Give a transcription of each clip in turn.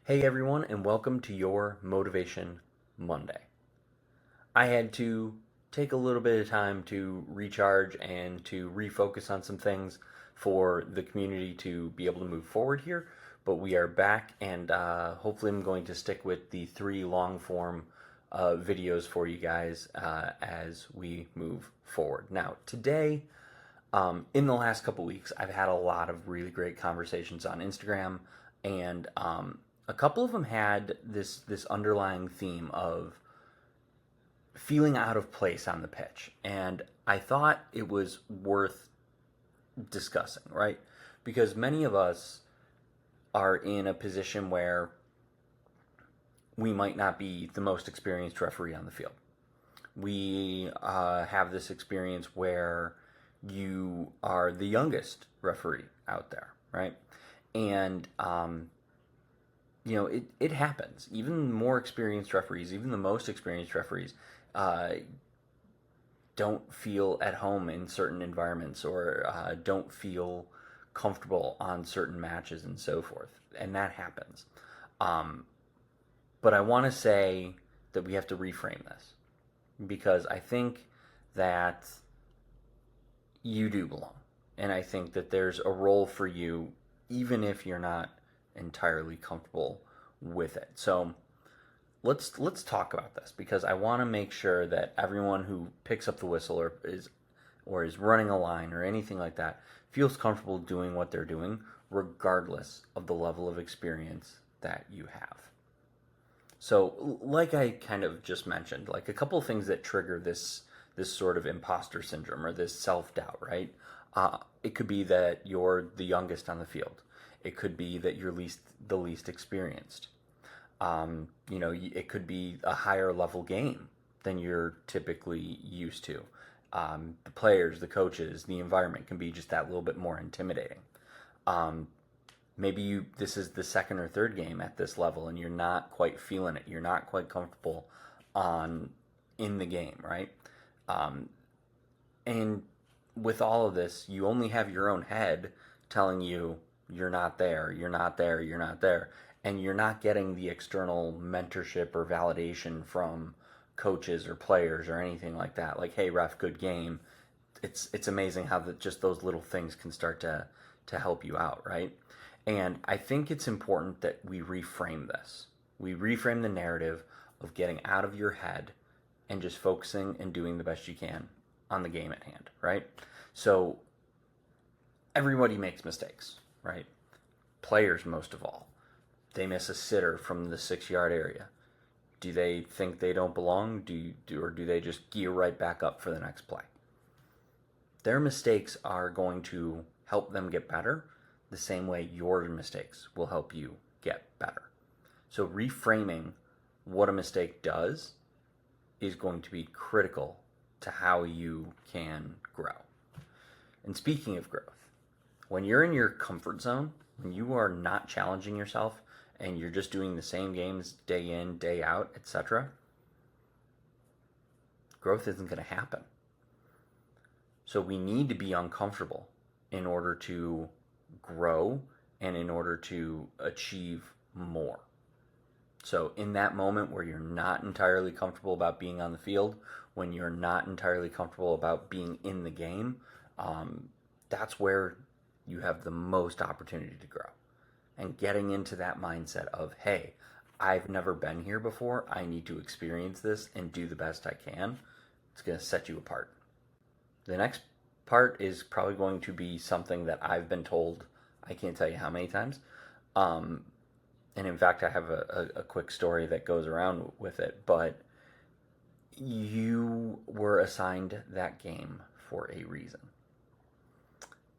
Hey everyone, and welcome to your Motivation Monday. I had to take a little bit of time to recharge and to refocus on some things for the community to be able to move forward here, but we are back, and hopefully, I'm going to stick with the three long form videos for you guys as we move forward. Now, today, in the last couple weeks, I've had a lot of really great conversations on Instagram, and a couple of them had this underlying theme of feeling out of place on the pitch, and I thought it was worth discussing, right? Because many of us are in a position where we might not be the most experienced referee on the field. We have this experience where you are the youngest referee out there, right? And it happens. Even more experienced referees, even the most experienced referees, uh, don't feel at home in certain environments or don't feel comfortable on certain matches and so forth. And that happens. Um, but I want to say that we have to reframe this because I think that you do belong. And I think that there's a role for you, even if you're not entirely comfortable with it. So let's talk about this because I want to make sure that everyone who picks up the whistle or is running a line or anything like that feels comfortable doing what they're doing, regardless of the level of experience that you have. So, like I kind of just mentioned, like a couple of things that trigger this sort of imposter syndrome or this self doubt, right? It could be that you're the youngest on the field. It could be that you're the least experienced. It could be a higher level game than you're typically used to. The players, the coaches, the environment can be just that little bit more intimidating. Um, Maybe this is the second or third game at this level and you're not quite feeling it. You're not quite comfortable on in the game, right? Um, and with all of this, you only have your own head telling you you're not there, you're not there, you're not there, and you're not getting the external mentorship or validation from coaches or players or anything like that. Like, hey, ref, good game. It's amazing how just those little things can start to help you out, right? And I think it's important that we reframe this. We reframe the narrative of getting out of your head and just focusing and doing the best you can on the game at hand, right? So everybody makes mistakes, right? Players, most of all. They miss a sitter from the 6 yard area. Do they think they don't belong? Or do they just gear right back up for the next play? Their mistakes are going to help them get better the same way your mistakes will help you get better. So reframing what a mistake does is going to be critical to how you can grow. And speaking of growth, when you're in your comfort zone, when you are not challenging yourself and you're just doing the same games day in, day out, etc., growth isn't going to happen. So we need to be uncomfortable in order to grow and in order to achieve more. So, in that moment where you're not entirely comfortable about being on the field, when you're not entirely comfortable about being in the game, that's where you have the most opportunity to grow. And getting into that mindset of, hey, I've never been here before, I need to experience this and do the best I can, it's going to set you apart. The next part is probably going to be something that I've been told, I can't tell you how many times. Um, and in fact, I have a quick story that goes around with it. But you were assigned that game for a reason.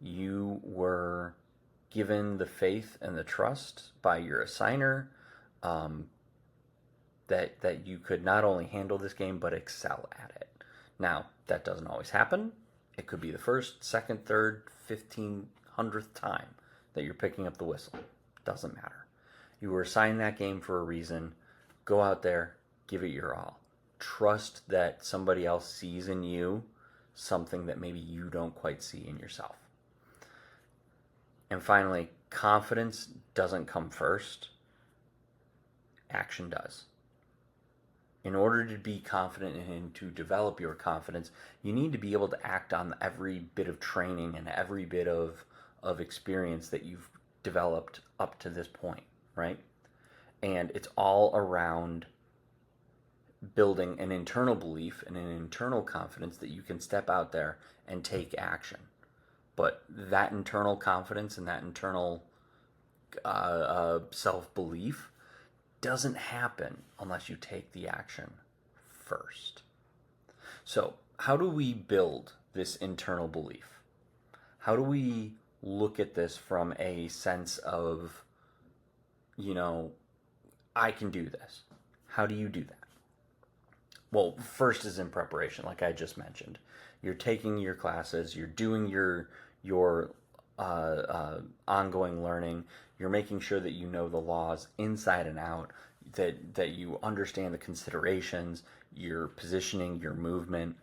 You were given the faith and the trust by your assigner um, that you could not only handle this game but excel at it. Now, that doesn't always happen. It could be the first, second, third, 1500th time that you're picking up the whistle. Doesn't matter. You were assigned that game for a reason. Go out there, give it your all. Trust that somebody else sees in you something that maybe you don't quite see in yourself. And finally, confidence doesn't come first. action does. In order to be confident and to develop your confidence, you need to be able to act on every bit of training and every bit of experience that you've developed up to this point, right? And it's all around building an internal belief and an internal confidence that you can step out there and take action. But that internal confidence and that internal self-belief doesn't happen unless you take the action first. So, how do we build this internal belief? How do we look at this from a sense of, I can do this? How do you do that? Well, first is in preparation, like I just mentioned. You're taking your classes, you're doing your ongoing learning. You're making sure that you know the laws inside and out, that you understand the considerations, your positioning, your movement.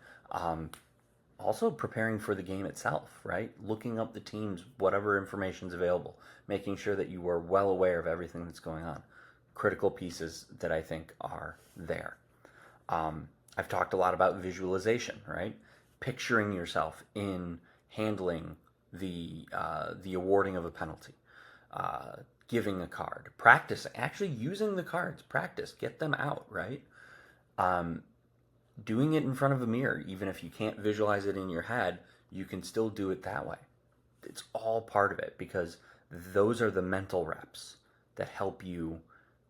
Also preparing for the game itself, right? Looking up the teams, whatever information's available, making sure that you are well aware of everything that's going on. Critical pieces that I think are there. I've talked a lot about visualization, right? Picturing yourself in handling the awarding of a penalty, giving a card, practicing, actually using the cards, practice, get them out, right? Doing it in front of a mirror, even if you can't visualize it in your head, you can still do it that way. It's all part of it because those are the mental reps that help you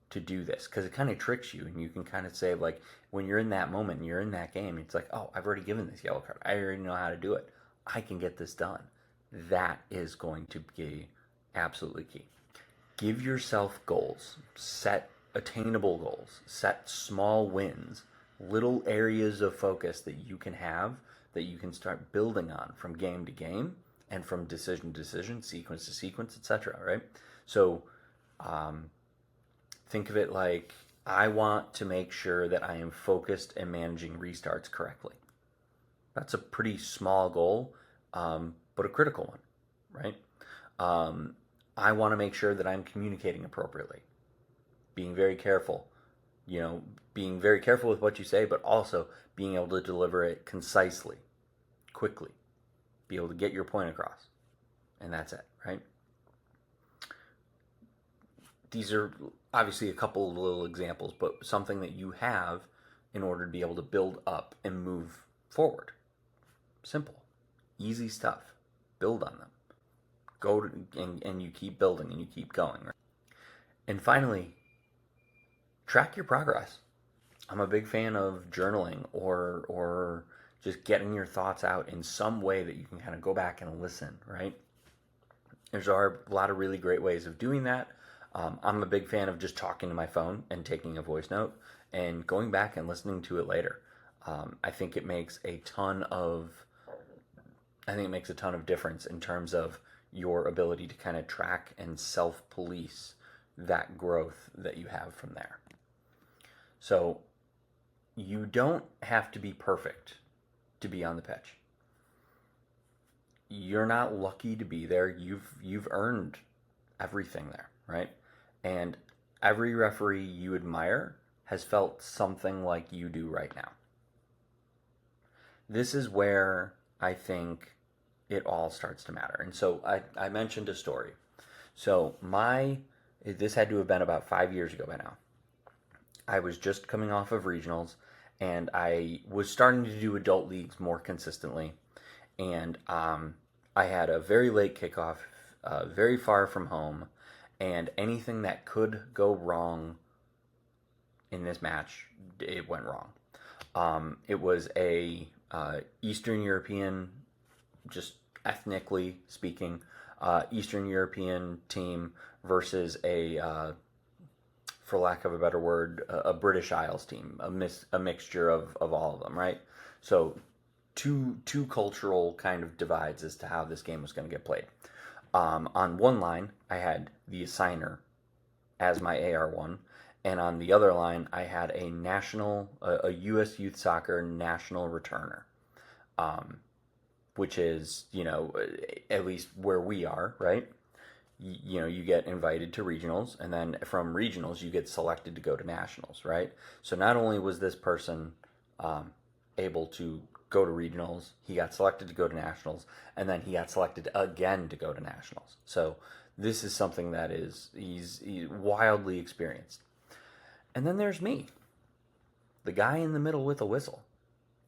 to do this, because it kind of tricks you, and you can kind of say, like, when you're in that moment and you're in that game, it's like, oh, I've already given this yellow card. I already know how to do it. I can get this done. That is going to be absolutely key. Give yourself goals. Set attainable goals. Set small wins. Little areas of focus that you can have, that you can start building on from game to game and from decision to decision, sequence to sequence, etc. Right? So, think of it like, I want to make sure that I am focused and managing restarts correctly. That's a pretty small goal, but a critical one, right? I want to make sure that I'm communicating appropriately, being very careful, being very careful with what you say, but also being able to deliver it concisely, quickly, be able to get your point across, and that's it, right? These are obviously a couple of little examples, but something that you have in order to be able to build up and move forward. Simple, easy stuff. Build on them. Go to, and you keep building and you keep going. Right? And finally, track your progress. I'm a big fan of journaling or just getting your thoughts out in some way that you can kind of go back and listen, right? There's a lot of really great ways of doing that. I'm a big fan of just talking to my phone and taking a voice note and going back and listening to it later. I think it makes a ton of difference in terms of your ability to kind of track and self-police that growth that you have from there. So you don't have to be perfect to be on the pitch. You're not lucky to be there. You've earned everything there, right? And every referee you admire has felt something like you do right now. This is where I think it all starts to matter. And so I mentioned a story. So this had to have been about 5 years ago by now. I was just coming off of regionals, and I was starting to do adult leagues more consistently. And I had a very late kickoff, very far from home, and anything that could go wrong in this match, it went wrong. It was a Eastern European, just ethnically speaking, Eastern European team versus for lack of a better word, a British Isles team, a mixture of all of them, right? So two cultural kind of divides as to how this game was going to get played. On one line, I had the assigner as my AR1, and on the other line, I had a U.S. Youth Soccer national returner, which is, at least where we are, right? you get invited to regionals, and then from regionals you get selected to go to nationals, right? So not only was this person able to go to regionals, he got selected to go to nationals, and then he got selected again to go to nationals. So this is something that he's wildly experienced. And then there's me, the guy in the middle with a whistle.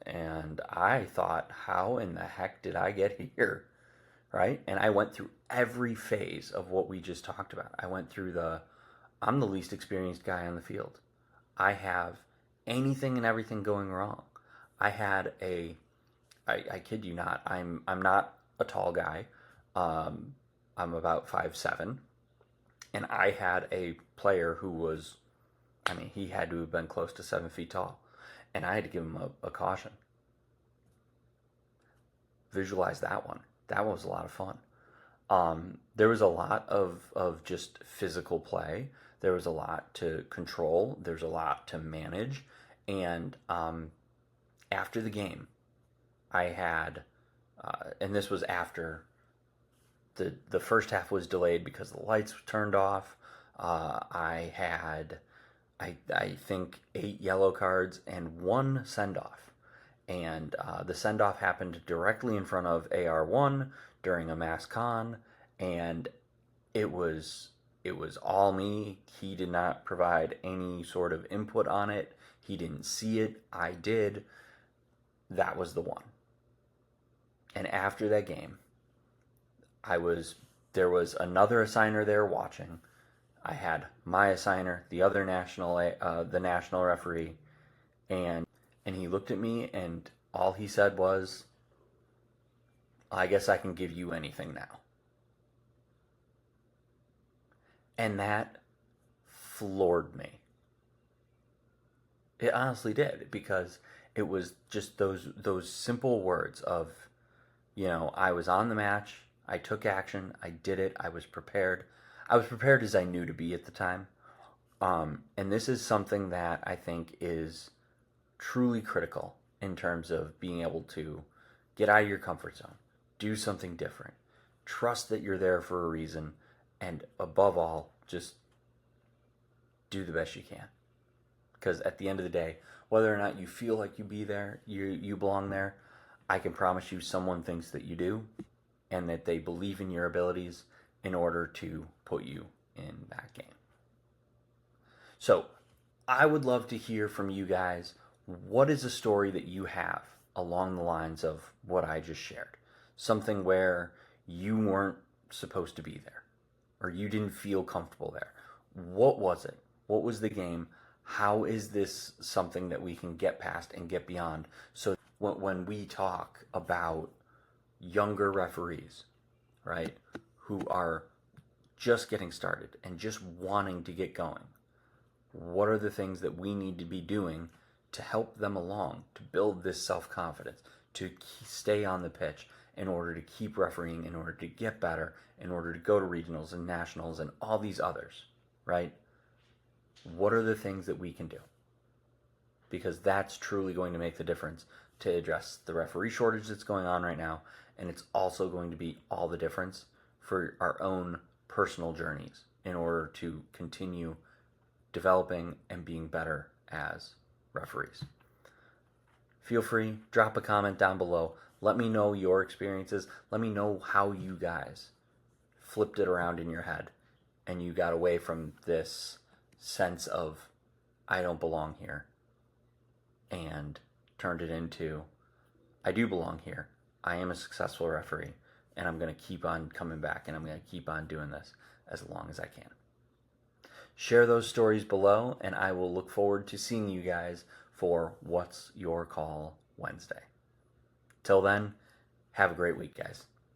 And I thought, how in the heck did I get here? Right? And I went through every phase of what we just talked about. I went through I'm the least experienced guy on the field. I have anything and everything going wrong. I kid you not, I'm not a tall guy. I'm about 5'7", and I had a player who was, I mean, he had to have been close to 7 feet tall, and I had to give him a caution. Visualize that one. That was a lot of fun. There was a lot of just physical play. There was a lot to control. There's a lot to manage. And after the game, I had, and this was after the first half was delayed because the lights turned off. I had, I think, 8 yellow cards and 1 send-off. And the send-off happened directly in front of AR1 during a mass con, and it was all me. He did not provide any sort of input on it. He didn't see it. I did. That was the one. And after that game, there was another assigner there watching. I had my assigner, the other the national referee, and he looked at me, and all he said was, I guess I can give you anything now. And that floored me. It honestly did, because it was just those simple words of, I was on the match, I took action, I did it, I was prepared. I was prepared as I knew to be at the time. And this is something that I think is truly critical in terms of being able to get out of your comfort zone, do something different, trust that you're there for a reason, and above all, just do the best you can. Because at the end of the day, whether or not you feel like you belong there, I can promise you someone thinks that you do, and that they believe in your abilities in order to put you in that game. So I would love to hear from you guys. What is a story that you have along the lines of what I just shared? Something where you weren't supposed to be there, or you didn't feel comfortable there. What was it? What was the game? How is this something that we can get past and get beyond? So when we talk about younger referees, right, who are just getting started and just wanting to get going, what are the things that we need to be doing to help them along, to build this self-confidence, to stay on the pitch in order to keep refereeing, in order to get better, in order to go to regionals and nationals and all these others, right? What are the things that we can do? Because that's truly going to make the difference to address the referee shortage that's going on right now, and it's also going to be all the difference for our own personal journeys in order to continue developing and being better as referees. Feel free, drop a comment down below. Let me know your experiences. Let me know how you guys flipped it around in your head and you got away from this sense of, I don't belong here, and turned it into, I do belong here. I am a successful referee, and I'm going to keep on coming back, and I'm going to keep on doing this as long as I can. Share those stories below, and I will look forward to seeing you guys for What's Your Call Wednesday. Till then, have a great week, guys.